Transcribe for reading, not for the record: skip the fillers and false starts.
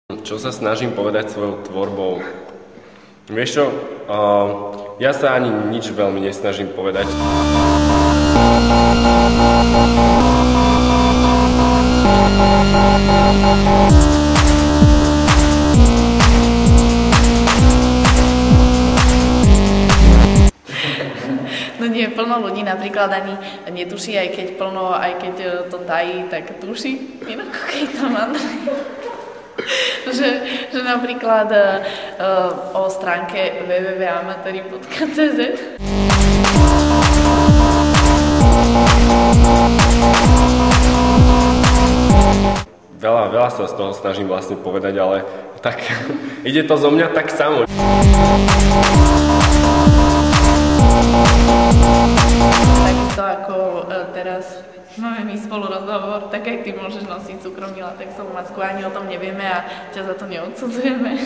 Čo sa snažím povedať svojou tvorbou? Vieš čo, ja sa ani nič veľmi nesnažím povedať. No nie, plno ľudí napríklad ani netuší, aj keď to tají, tak tuší. Inak keď tam Andrej. Že napríklad o stránke www.amatori.cz Veľa sa z toho snažím vlastne povedať, ale tak ide to zo mňa tak samo. Takisto ako teraz máme my spolu rozhovor, tak aj ty môžeš nosiť súkromný latexovú masku, ani o tom nevieme a ťa za to neodsudzujeme.